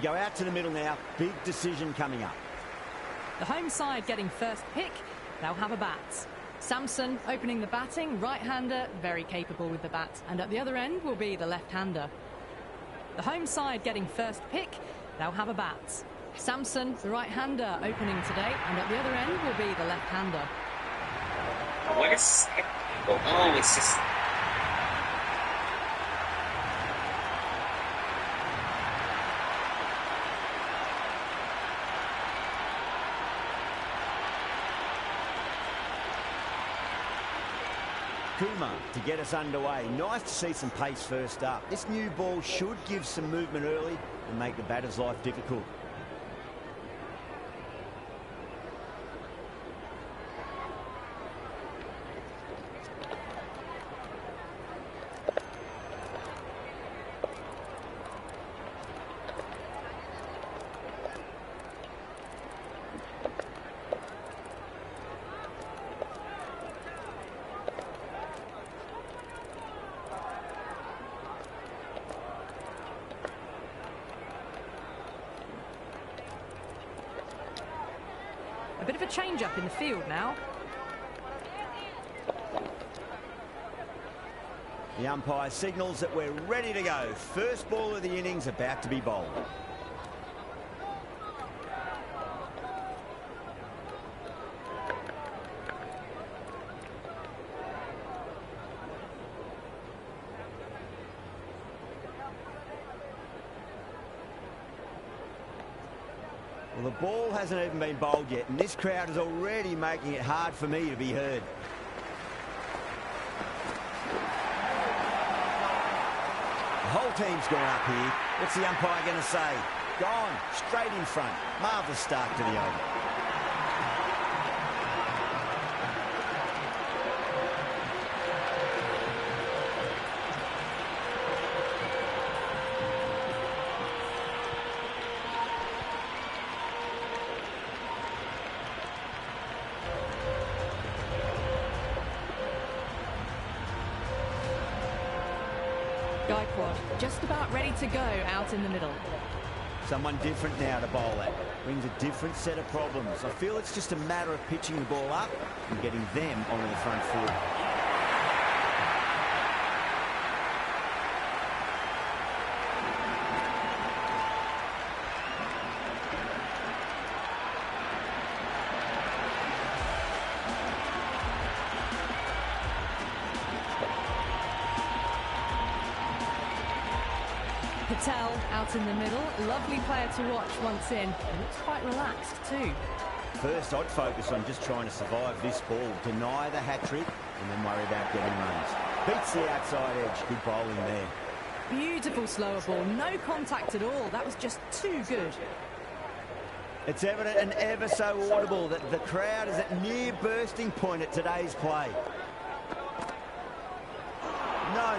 go out to the middle now. Big decision coming up. The home side getting first pick. They'll have a bat. Samson opening the batting, right-hander, very capable with the bat. And at the other end will be the left-hander. The home side getting first pick. They'll have a bat. Samson, the right-hander, opening today. And at the other end will be the left-hander. What is... Oh, it's just... Kumar to get us underway. Nice to see some pace first up. This new ball should give some movement early and make the batter's life difficult. A bit of a change-up in the field now. The umpire signals that we're ready to go. First ball of the innings about to be bowled. Well, the ball hasn't even been bowled yet, and this crowd is already making it hard for me to be heard. The whole team's gone up here. What's the umpire going to say? Gone, straight in front. Marvellous start to the over. Just about ready to go out in the middle. Someone different now to bowl at. Brings a different set of problems. I feel it's just a matter of pitching the ball up and getting them onto the front foot. Patel out in the middle. Lovely player to watch once in. He looks quite relaxed too. First, I'd focus on just trying to survive this ball, deny the hat-trick, and then worry about getting runs. Beats the outside edge. Good bowling there. Beautiful slower ball. No contact at all. That was just too good. It's evident and ever so audible that the crowd is at near bursting point at today's play. No.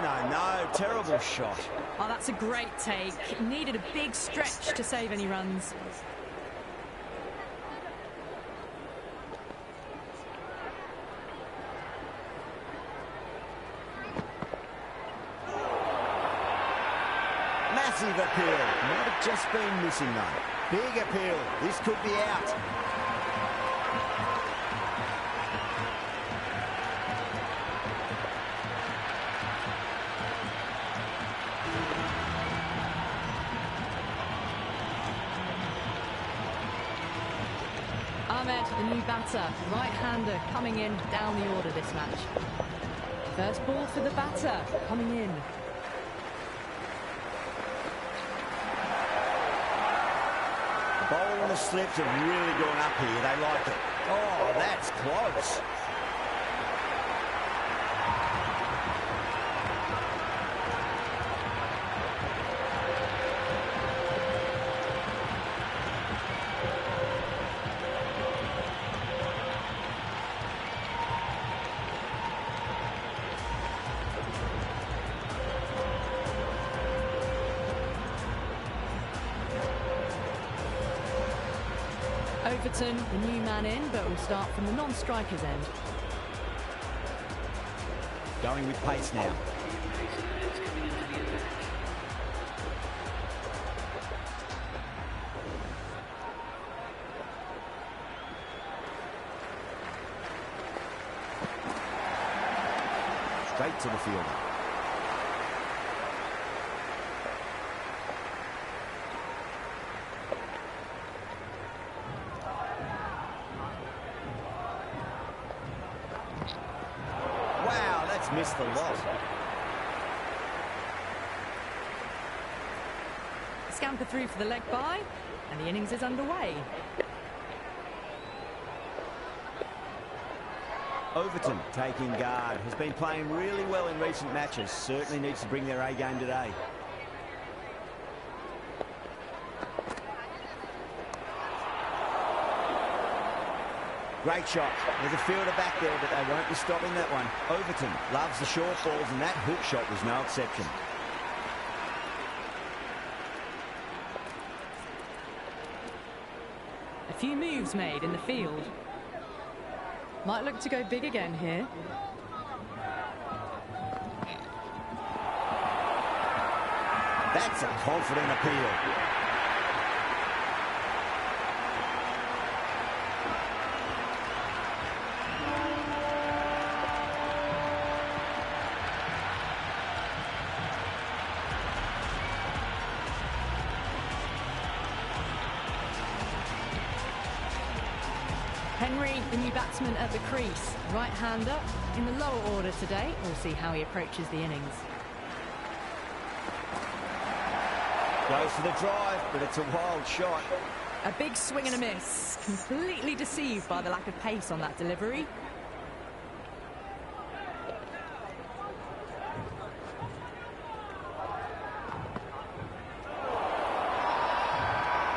Terrible shot. Oh, that's a great take. Needed a big stretch to save any runs. Massive appeal. Might have just been missing though. Big appeal. This could be out. Ahmed, the new batter, right-hander coming in down the order this match. First ball for the batter, coming in. The bowl and the slips have really gone up here. They like it. Oh, that's close. Overton, the new man in, but will start from the non-striker's end. Going with pace now. straight to the fielder. Wow, that's missed the lot. Scamper through for the leg bye, and the innings is underway. Overton taking guard. Has been playing really well in recent matches. Certainly needs to bring their A game today. Great shot. There's a fielder back there, but they won't be stopping that one. Overton loves the short balls, and that hook shot was no exception. A few moves made in the field. Might look to go big again here. That's a confident appeal. Henry, the new batsman at the crease. Right-hander in the lower order today. We'll see how he approaches the innings. Goes for the drive, but it's a wild shot. A big swing and a miss. Completely deceived by the lack of pace on that delivery.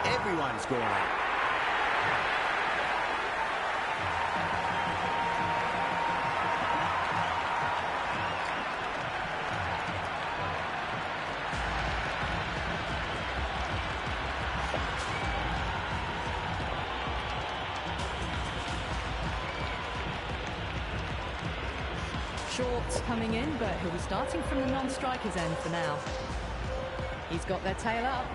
Everyone's gone out. Short coming in, but he'll be starting from the non-strikers end for now. He's got their tail up.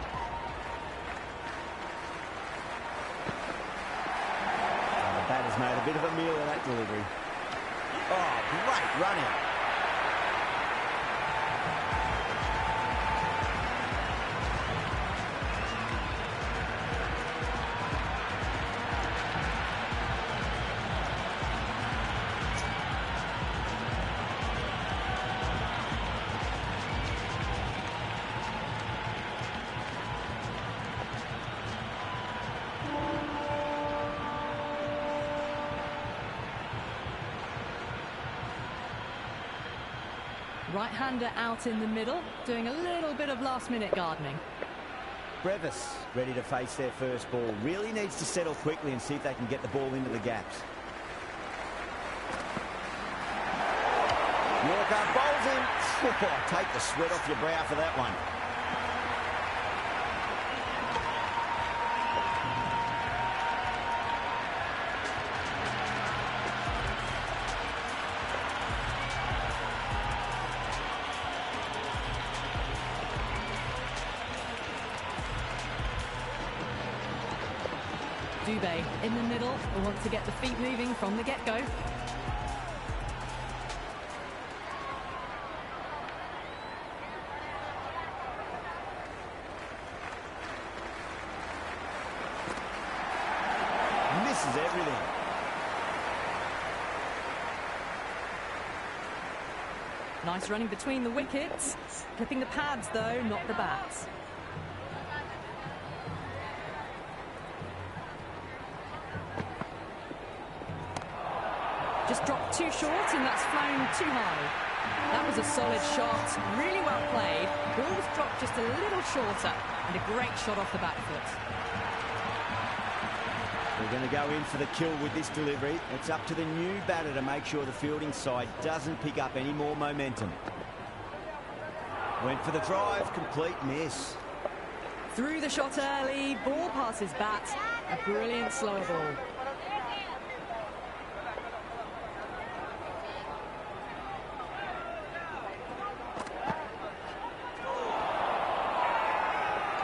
The batter's made a bit of a meal of that delivery. Oh, great run out. Right-hander out in the middle, doing a little bit of last-minute gardening. Brevis ready to face their first ball. Really needs to settle quickly and see if they can get the ball into the gaps. Yorker bowls him. Oh, take the sweat off your brow for that one. Dubé in the middle, will want to get the feet moving from the get-go. Misses everything. Nice running between the wickets. Clipping the pads though, not the bats. Just dropped too short and that's flown too high. That was a solid shot, really well played. Ball was dropped just a little shorter and a great shot off the back foot. We're going to go in for the kill with this delivery. It's up to the new batter to make sure the fielding side doesn't pick up any more momentum. Went for the drive, complete miss. Through the shot early, ball passes bat. A brilliant slower ball.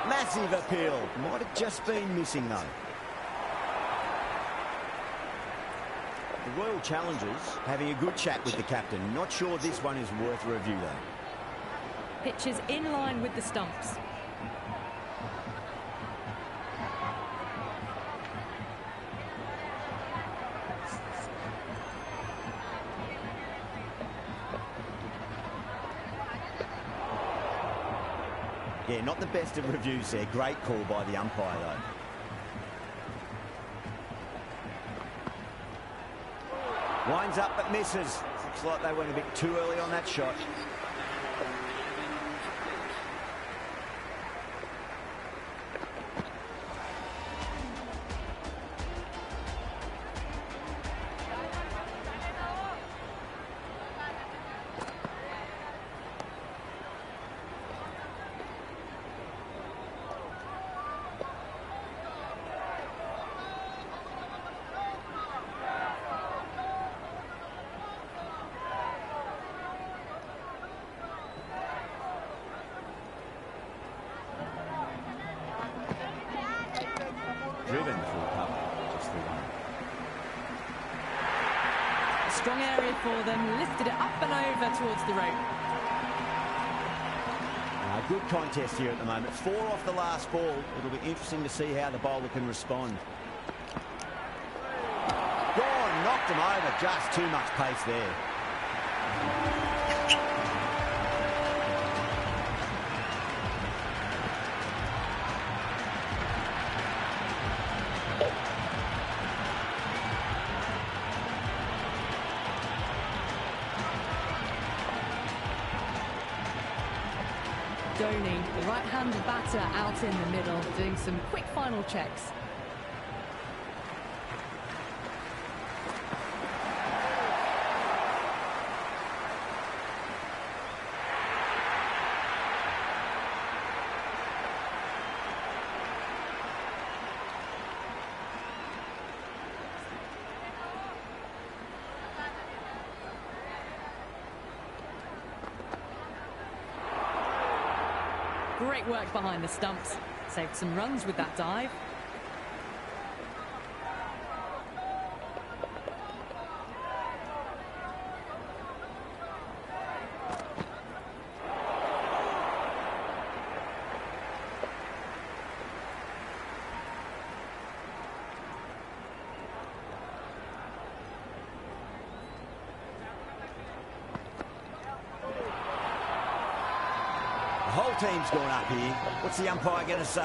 Massive appeal. Might have just been missing though. The Royal Challengers having a good chat with the captain. Not sure this one is worth a review, though. Pitch is in line with the stumps. Yeah, not the best of reviews there. Great call by the umpire, though. Winds up but misses. Looks like they went a bit too early on that shot. Driven full cover, just the one. A strong area for them, lifted it up and over towards the rope. Good contest here at the moment. 4 off the last ball. It'll be interesting to see how the bowler can respond. Gone, knocked him over. Just too much pace there. Dhoni, the right-handed batter, out in the middle, doing some quick final checks. Great work behind the stumps. Saved some runs with that dive. The whole team's gone up here. What's the umpire going to say?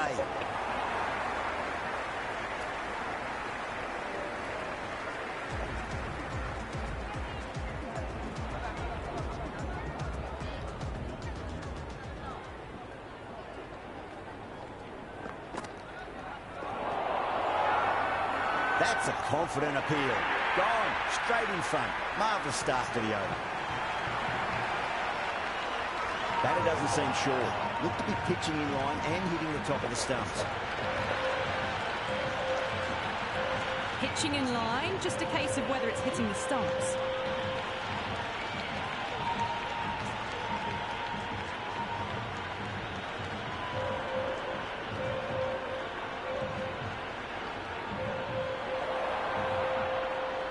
That's a confident appeal. Gone, straight in front. Marvellous start to the over. Batter doesn't seem sure. Looked to be pitching in line and hitting the top of the stumps. Pitching in line, just a case of whether it's hitting the stumps.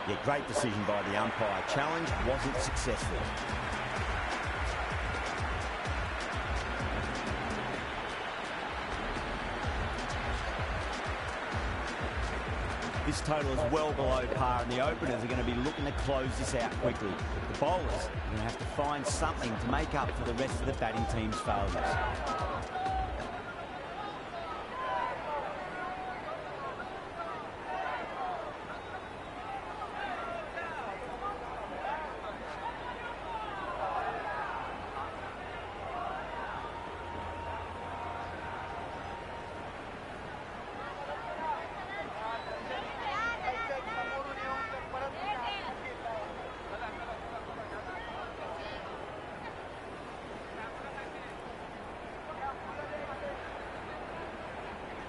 Yeah, great decision by the umpire. Challenge wasn't successful. This total is well below par, and the openers are going to be looking to close this out quickly. The bowlers are going to have to find something to make up for the rest of the batting team's failures.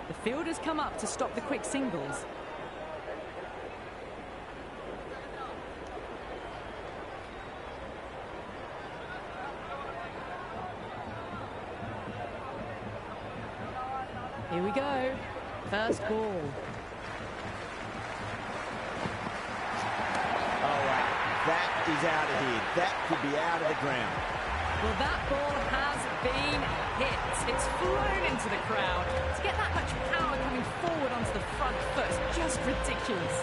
The fielders come up to stop the quick singles. Here we go. First ball. is out of here. That could be out of the ground. Well, that ball has been hit. It's flown into the crowd. To get that much power coming forward onto the front foot is just ridiculous.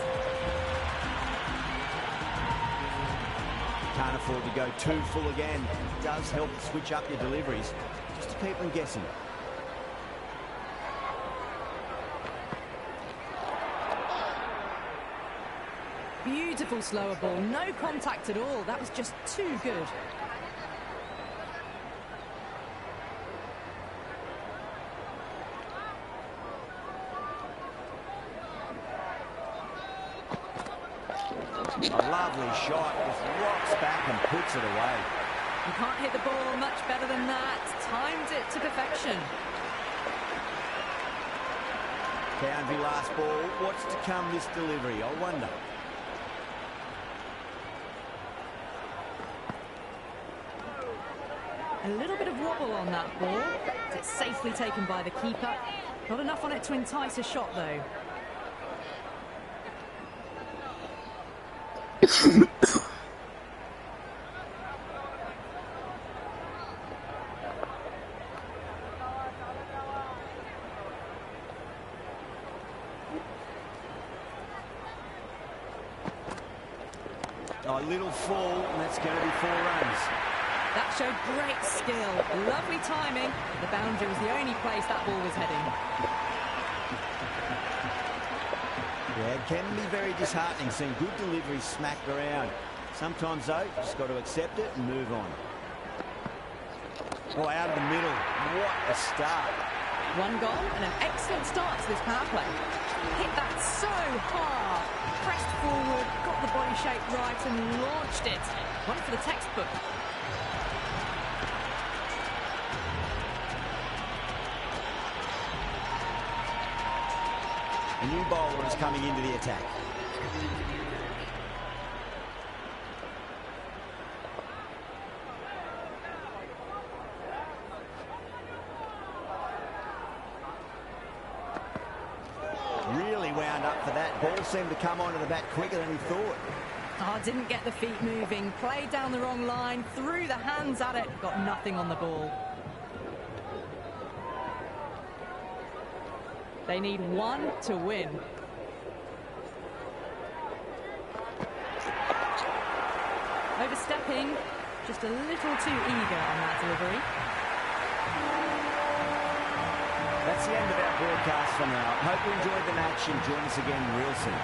Can't afford to go too full again. It does help to switch up your deliveries, just to keep them guessing. Beautiful slower ball, no contact at all. That was just too good. A lovely shot, just rocks back and puts it away. You can't hit the ball much better than that. Timed it to perfection. Boundary last ball. What's to come this delivery, I wonder. A little bit of wobble on that ball. It's safely taken by the keeper. Not enough on it to entice a shot, though. A little fall, and that's going to be 4 runs. That showed great skill. Lovely timing. The boundary was the only place that ball was heading. Yeah, it can be very disheartening seeing good deliveries smacked around. Sometimes, though, you just got to accept it and move on. Oh, out of the middle. What a start. 1 goal and an excellent start to this power play. Hit that so hard. Pressed forward, got the body shape right and launched it. One for the textbook. A new bowler is coming into the attack. Really wound up for that. Ball seemed to come onto the bat quicker than he thought. Oh, didn't get the feet moving. Played down the wrong line, threw the hands at it, got nothing on the ball. They need 1 to win. Overstepping, just a little too eager on that delivery. That's the end of our broadcast for now. Hope you enjoyed the match and join us again real soon.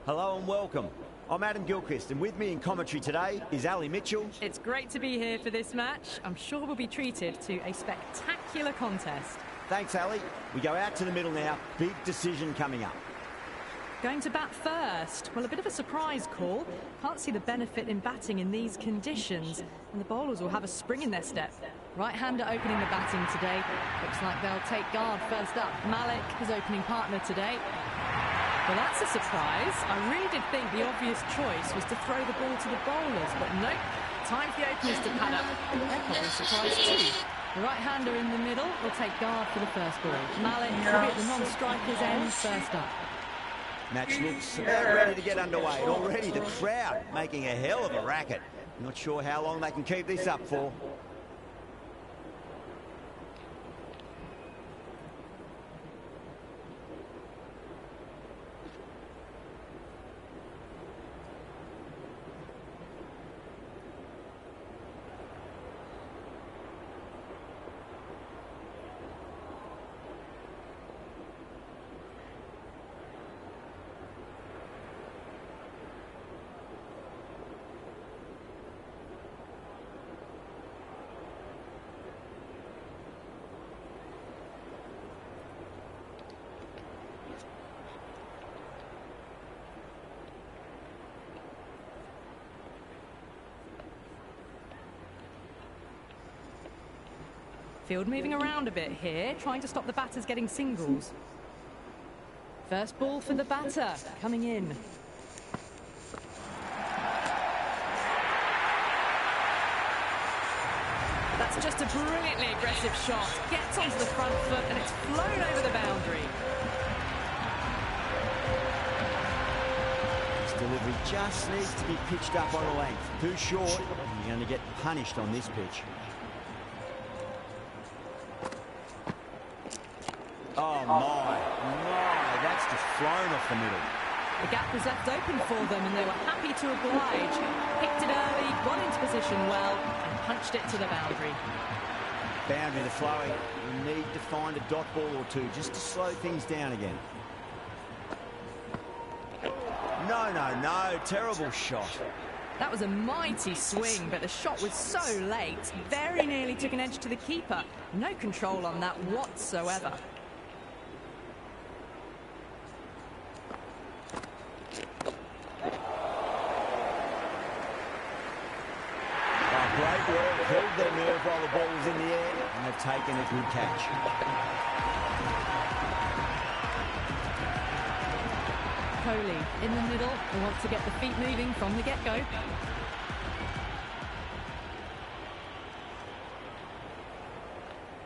Hello and welcome. I'm Adam Gilchrist, and with me in commentary today is Ali Mitchell. It's great to be here for this match. I'm sure we'll be treated to a spectacular contest. Thanks, Ali. We go out to the middle now. Big decision coming up. Going to bat first. Well, a bit of a surprise call. Can't see the benefit in batting in these conditions. And the bowlers will have a spring in their step. Right-hander opening the batting today. Looks like they'll take guard first up. Malik, his opening partner today. Well, that's a surprise. I really did think the obvious choice was to throw the ball to the bowlers, but nope. Time for the openers to pad up. They're probably surprised too. The right-hander in the middle will take guard for the first ball. Malik will be at the non-striker's end first up. Match looks about ready to get underway. And already the crowd making a hell of a racket. Not sure how long they can keep this up for. Field moving around a bit here, trying to stop the batters getting singles. First ball for the batter, coming in. That's just a brilliantly aggressive shot. Gets onto the front foot and it's flown over the boundary. This delivery just needs to be pitched up on a length. Too short, and you're going to get punished on this pitch. Oh my, that's just flown off the middle. The gap was left open for them and they were happy to oblige. Picked it early, got into position well and punched it to the boundary. Boundary to flowing. We need to find a dot ball or two just to slow things down again. No, terrible shot. That was a mighty swing, but the shot was so late. Very nearly took an edge to the keeper. No control on that whatsoever. Great work, held their nerve while the ball was in the air, and they've taken a good catch. Kohli in the middle, who wants to get the feet moving from the get-go.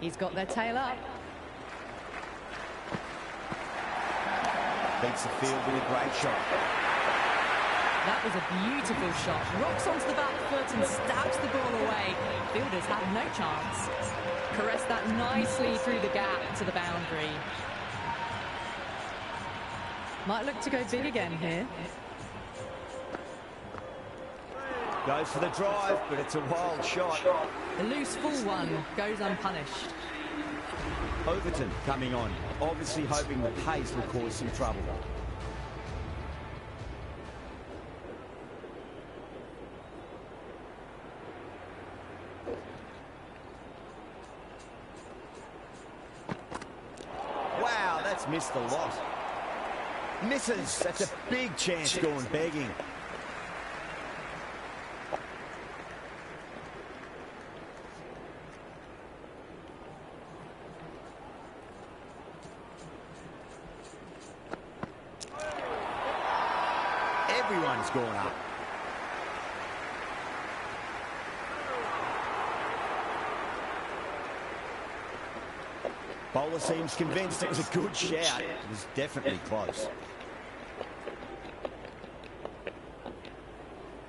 He's got their tail up. Beats the field with a great shot. That was a beautiful shot. Rocks onto the back foot and stabs the ball away. Fielders have no chance. Caressed that nicely through the gap to the boundary. Might look to go big again here. Goes for the drive, but it's a wild shot. The loose full one goes unpunished. Overton coming on, obviously hoping the pace will cause some trouble. Wow, that's missed a lot. Misses, that's a big chance going begging. Everyone's gone up. Bowler seems convinced it was a good shout. It was definitely close.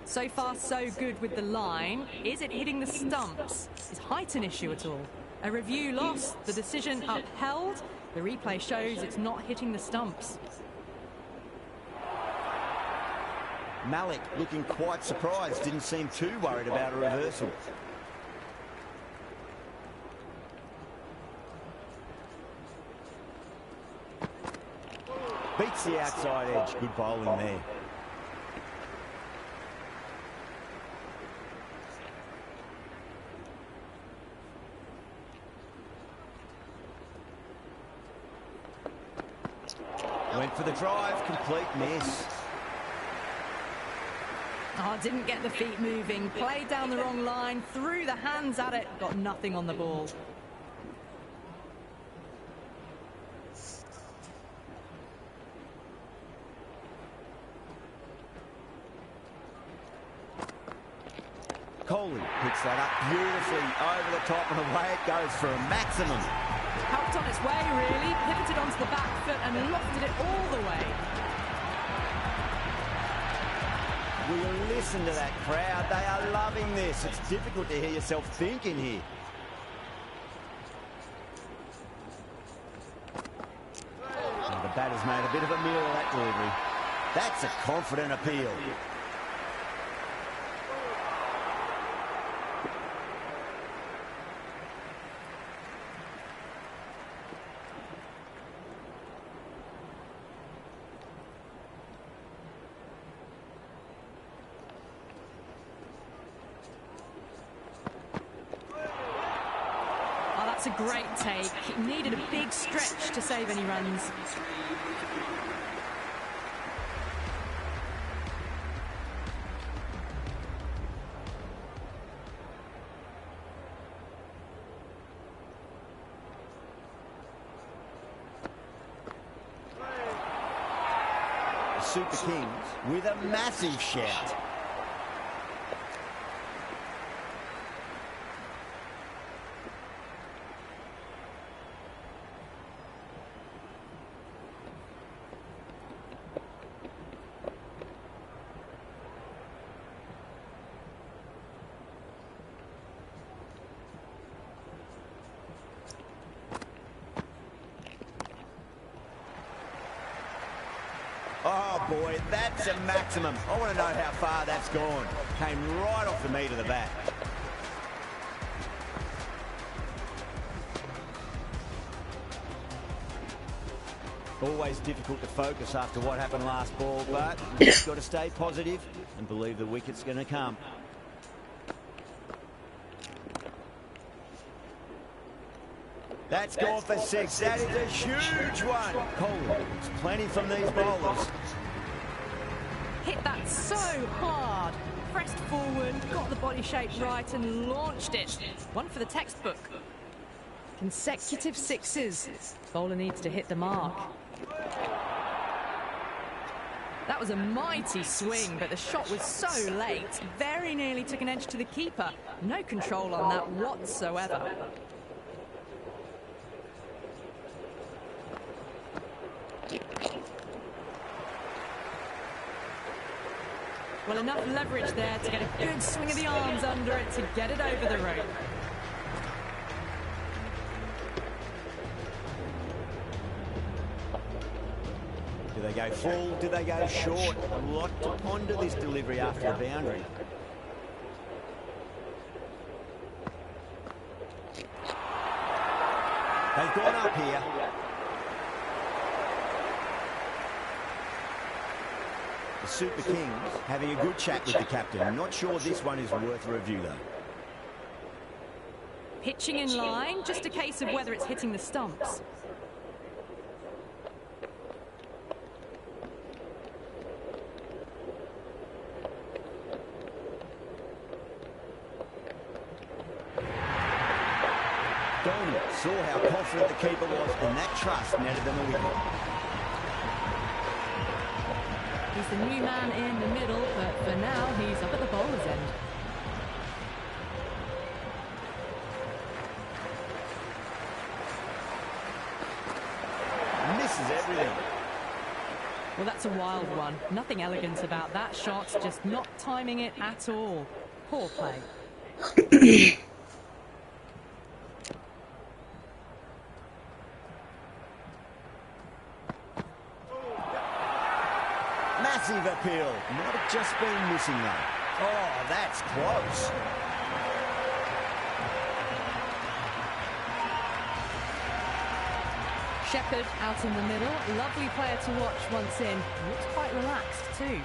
So far, so good with the line. Is it hitting the stumps? Is height an issue at all? A review lost, the decision upheld. The replay shows it's not hitting the stumps. Malik looking quite surprised, didn't seem too worried about a reversal. Beats the outside edge, good bowling there. Went for the drive, complete miss. Oh, didn't get the feet moving, played down the wrong line, threw the hands at it, got nothing on the ball. Coley picks that up beautifully over the top, and away it goes for a maximum. Helped on its way, really, pivoted onto the back foot and lofted it all the way. Will you listen to that crowd? They are loving this. It's difficult to hear yourself thinking here. And the batter's made a bit of a meal of that delivery. That's a confident appeal. That's a great take. It needed a big stretch to save any runs. The Super Kings with a massive shout. Oh boy, that's a maximum. I want to know how far that's gone. Came right off the meat of the bat. Always difficult to focus after what happened last ball, but you've got to stay positive and believe the wicket's going to come. That's gone for six. That is a huge one. Coley, it's plenty from these bowlers. Hit that so hard. Pressed forward, got the body shape right and launched it. One for the textbook. Consecutive sixes. Bowler needs to hit the mark. That was a mighty swing, but the shot was so late. Very nearly took an edge to the keeper. No control on that whatsoever. Well, enough leverage there to get a good swing of the arms under it to get it over the rope. Do they go full? Do they go short? A lot to ponder this delivery after the boundary. They've gone up here. The Super Kings having a good chat with the captain. I'm not sure this one is worth a review, though. Pitching in line, just a case of whether it's hitting the stumps. Donald saw how confident the keeper was, and that trust netted them a wicket. He's the new man in the middle, but for now, he's up at the bowler's end. Misses everything. Well, that's a wild one. Nothing elegant about that shot, just not timing it at all. Poor play. Massive appeal. Might have just been missing though. Oh, that's close. Shepherd out in the middle. Lovely player to watch once in. Looks quite relaxed too.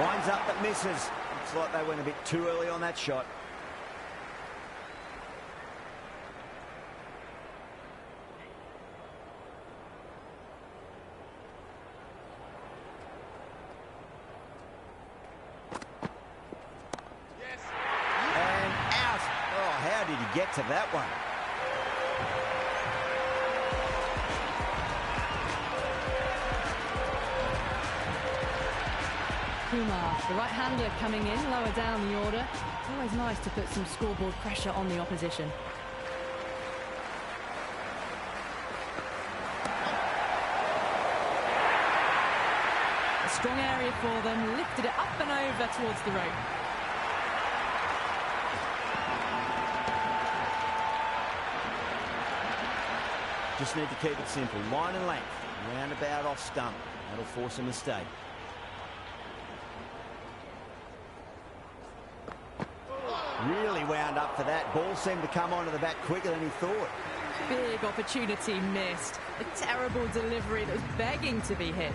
Winds up but misses. Looks like they went a bit too early on that shot. get to that one? Kumar, the right-hander coming in lower down the order. Always nice to put some scoreboard pressure on the opposition. A strong area for them, lifted it up and over towards the rope. Just need to keep it simple. Line and length. Roundabout off stump. That'll force a mistake. Really wound up for that. Ball seemed to come onto the bat quicker than he thought. Big opportunity missed. A terrible delivery that was begging to be hit.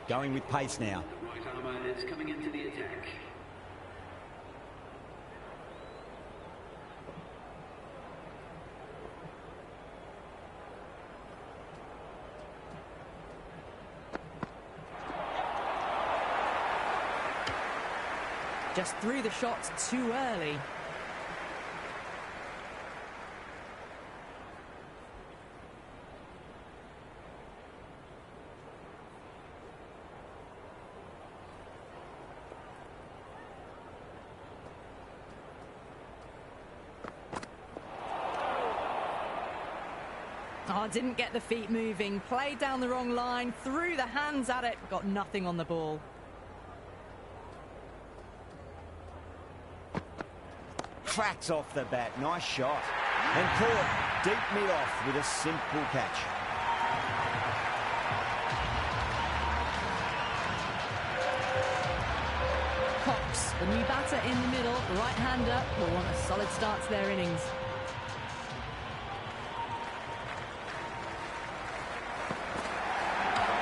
Going with pace now. Right armour is coming into the attack. Just threw the shots too early. Oh, didn't get the feet moving, played down the wrong line, threw the hands at it, got nothing on the ball. Cracks off the bat, nice shot. And caught deep mid-off with a simple catch. Cox, the new batter in the middle, right-hander, will want a solid start to their innings.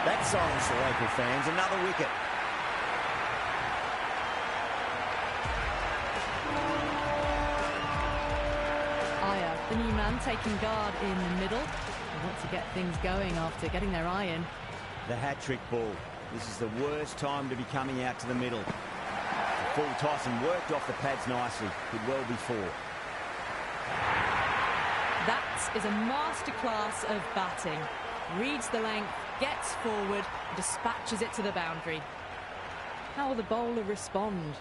That silenced the local fans. Another wicket. Iyer, the new man, taking guard in the middle. They want to get things going after getting their eye in. The hat-trick ball. This is the worst time to be coming out to the middle. The full Tyson worked off the pads nicely. Could well be four. That is a masterclass of batting. Reads the length, gets forward, dispatches it to the boundary. How will the bowler respond?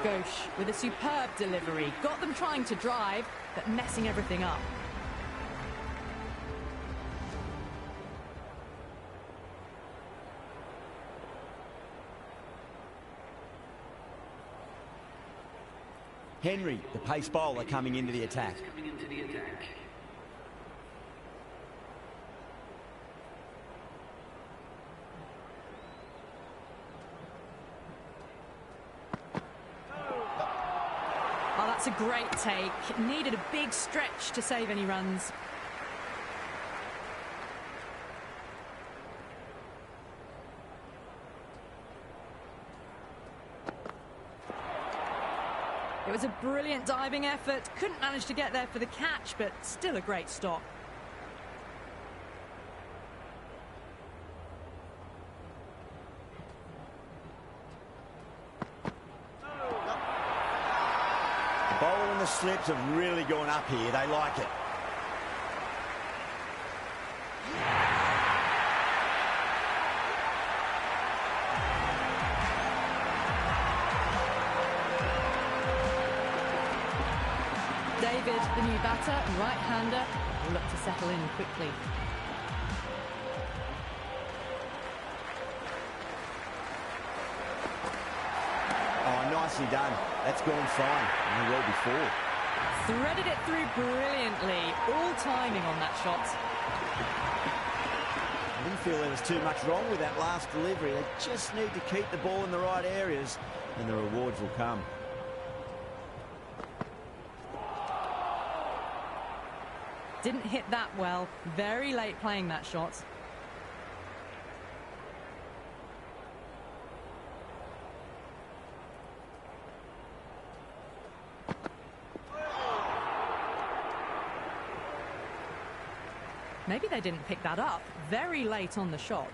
Ghosh with a superb delivery. Got them trying to drive, but messing everything up. Henry, the pace bowler, coming into the attack. Coming into the attack. Oh, that's a great take. Needed a big stretch to save any runs. It was a brilliant diving effort. Couldn't manage to get there for the catch, but still a great stop. The bowler and the slips have really gone up here. They like it. David, the new batter, right-hander, will look to settle in quickly. Oh, nicely done. That's gone fine. And well before. Threaded it through brilliantly. All timing on that shot. I didn't feel there was too much wrong with that last delivery. They just need to keep the ball in the right areas and the rewards will come. Didn't hit that well. Very late playing that shot. Maybe they didn't pick that up. Very late on the shot.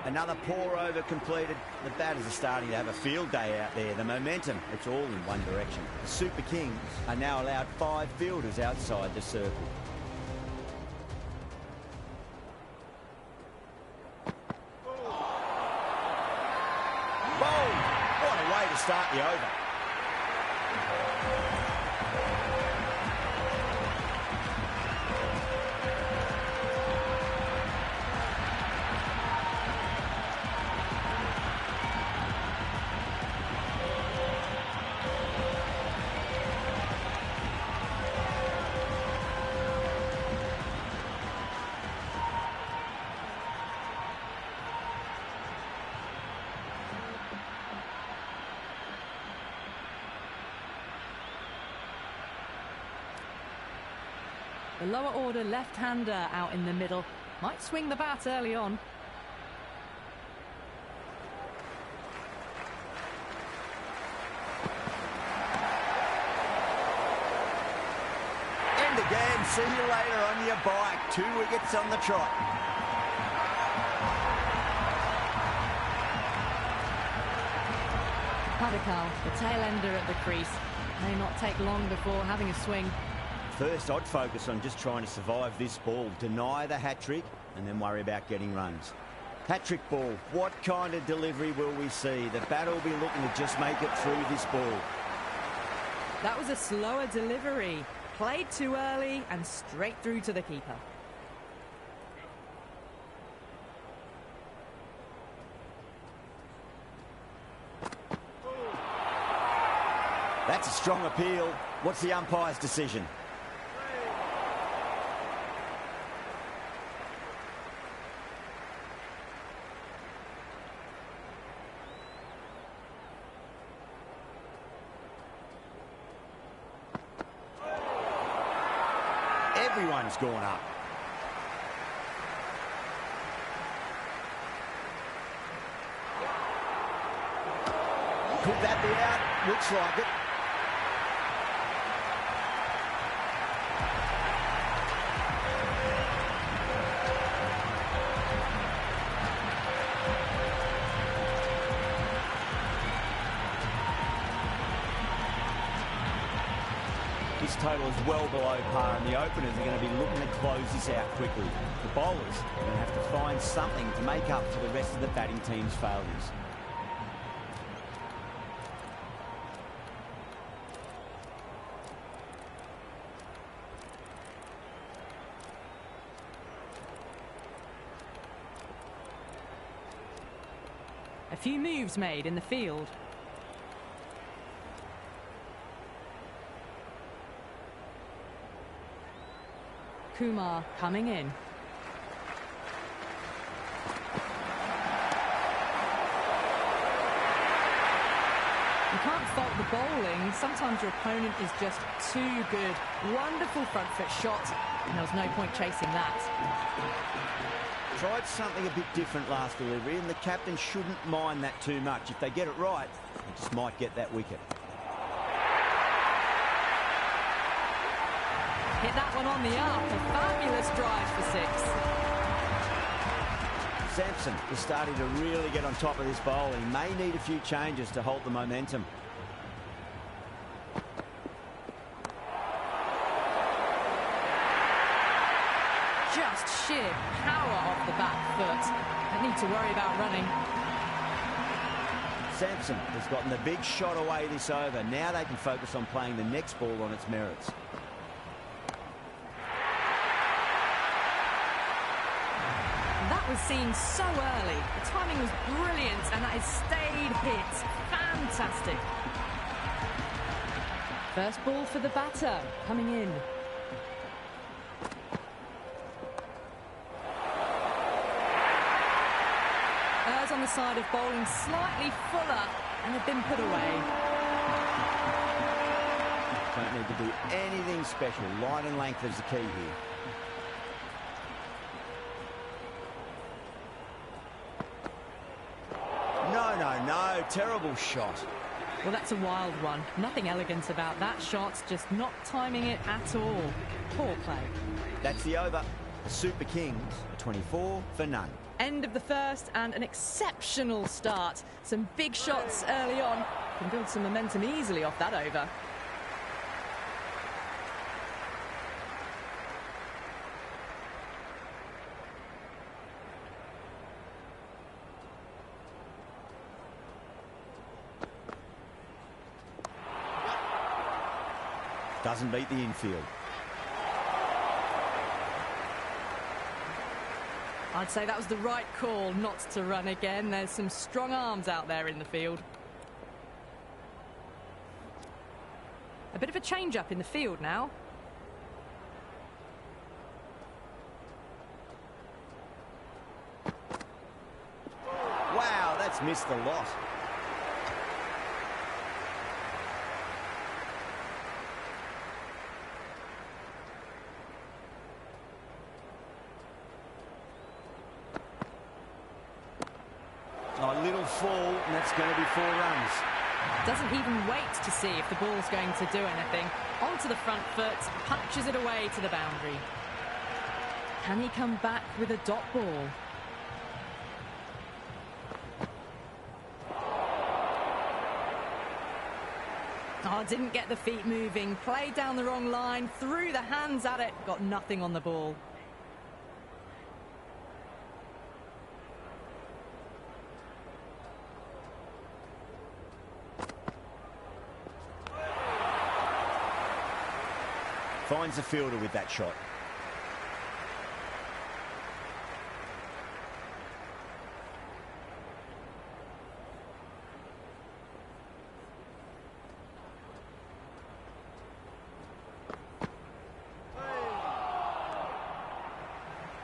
Another pour over completed. The batters are starting to have a field day out there. The momentum, it's all in one direction. The Super Kings are now allowed 5 fielders outside the circle. Bowled! What a way to start the over. The lower order left-hander out in the middle. Might swing the bat early on. End again. See you later on your bike. 2 wickets on the trot. Padikal, the tail ender at the crease. May not take long before having a swing. First, I'd focus on just trying to survive this ball, deny the hat-trick, and then worry about getting runs. Hat-trick ball, what kind of delivery will we see? The batter will be looking to just make it through this ball. That was a slower delivery. Played too early and straight through to the keeper. That's a strong appeal. What's the umpire's decision? Everyone's gone up. Could that be out? Looks like it. This total is well below par, and the openers are going to be looking to close this out quickly. The bowlers are going to have to find something to make up for the rest of the batting team's failures. A few moves made in the field. Kumar coming in. You can't fault the bowling. Sometimes your opponent is just too good. Wonderful front foot shot, and there was no point chasing that. Tried something a bit different last delivery, and the captain shouldn't mind that too much. If they get it right, they just might get that wicket. Hit that one on the up. A fabulous drive for 6. Sampson is starting to really get on top of this bowl. He may need a few changes to hold the momentum. Just sheer power off the back foot. Don't need to worry about running. Sampson has gotten the big shot away this over. Now they can focus on playing the next ball on its merits. That was seen so early. The timing was brilliant, and that has stayed hit. Fantastic. First ball for the batter, coming in. On the side of bowling slightly fuller and have been put away. Don't need to do anything special. Line and length is the key here. No. Terrible shot. Well, that's a wild one. Nothing elegant about that shot, just not timing it at all. Poor play. That's the over. The Super Kings, 24 for none. End of the first and an exceptional start. Some big shots early on. Can build some momentum easily off that over. Doesn't beat the infield. I'd say that was the right call not to run again. There's some strong arms out there in the field. A bit of a change-up in the field now. Wow, that's missed a lot. A little fall, and that's going to be 4 runs. Doesn't even wait to see if the ball's going to do anything. Onto the front foot, punches it away to the boundary. Can he come back with a dot ball? Oh, didn't get the feet moving. Played down the wrong line, threw the hands at it, got nothing on the ball. Finds the fielder with that shot.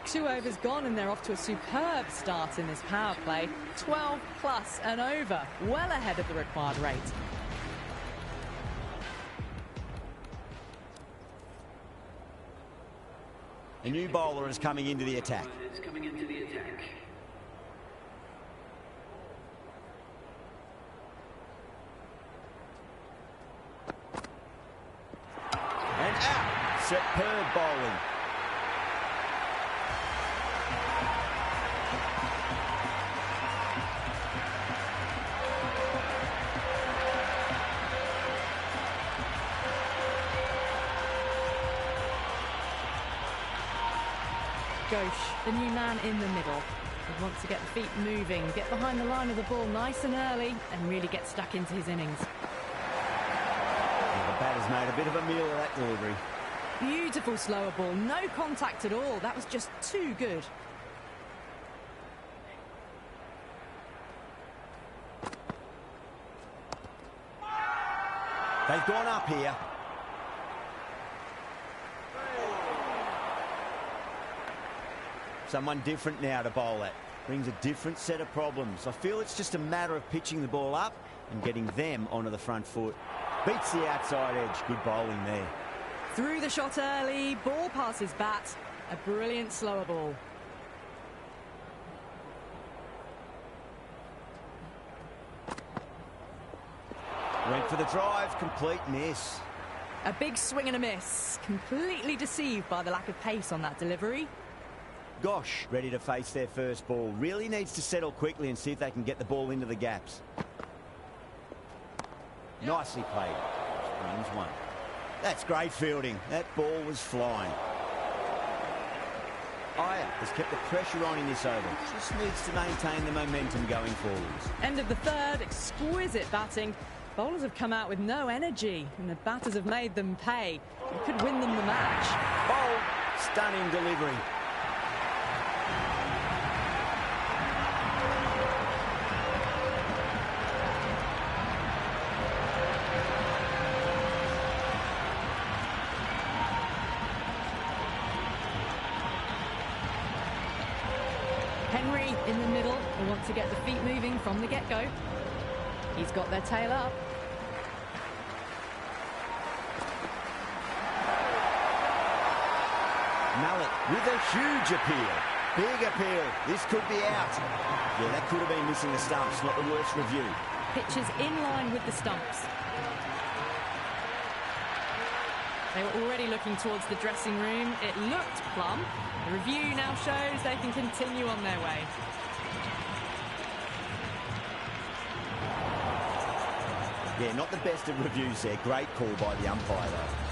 Two overs gone and they're off to a superb start in this power play. 12 plus and over, well ahead of the required rate. A new bowler is coming into the attack. It's coming into the attack. And out. Superb bowling. Ghosh, the new man in the middle. He wants to get the feet moving, get behind the line of the ball nice and early, and really get stuck into his innings. Well, the batter's made a bit of a meal of that delivery. Beautiful slower ball, no contact at all. That was just too good. They've gone up here. Someone different now to bowl at. Brings a different set of problems. I feel it's just a matter of pitching the ball up and getting them onto the front foot. Beats the outside edge. Good bowling there. Through the shot early, ball past his bat. A brilliant slower ball. Went for the drive, complete miss. A big swing and a miss. Completely deceived by the lack of pace on that delivery. Gosh, ready to face their first ball. Really needs to settle quickly and see if they can get the ball into the gaps. Nicely played. Runs 1. That's great fielding. That ball was flying. Iyer has kept the pressure on in this over. Just needs to maintain the momentum going forwards. End of the third, exquisite batting. Bowlers have come out with no energy, and the batters have made them pay. It could win them the match. Bold, stunning delivery. Henry in the middle will want to get the feet moving from the get-go. He's got their tail up. Mallet with a huge appeal. Big appeal. This could be out. Yeah, that could have been missing the stumps. Not the worst review. Pitches in line with the stumps. They were already looking towards the dressing room. It looked plumb. The review now shows they can continue on their way. Yeah, not the best of reviews there. Great call by the umpire, though.